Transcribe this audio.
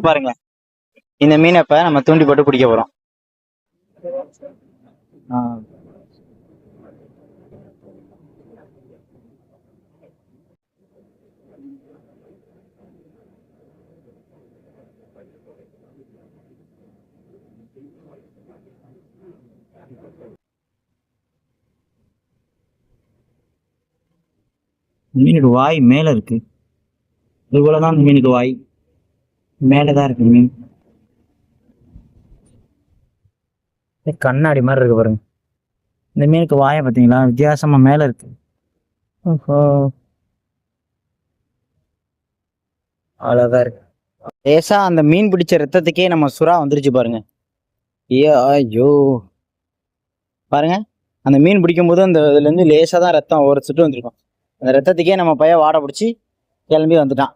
பாருங்க. இந்த மீனை இப்ப நம்ம தூண்டி போட்டு பிடிக்க போறோம். மீனுக்கு வாய் மேல இருக்கு. இது போலதான் மீனுக்கு வாய் மேலதான் இருக்கு. மீன் கண்ணாடி மாதிரி இருக்கு பாருங்க. இந்த மீனுக்கு வாயை பார்த்தீங்களா, வித்தியாசமா மேல இருக்கு. ஓஹோ, அழகா இருக்கு. லேசா அந்த மீன் பிடிச்ச ரத்தத்துக்கே நம்ம சுறா வந்துருச்சு பாருங்க. ஐயோ பாருங்க, அந்த மீன் பிடிக்கும் போது அந்த இதுல இருந்து லேசா தான் ரத்தம் ஒரு சுட்டு வந்திருக்கும். அந்த ரத்தத்துக்கே நம்ம பையன் வாடை பிடிச்சி கிளம்பி வந்துட்டான்.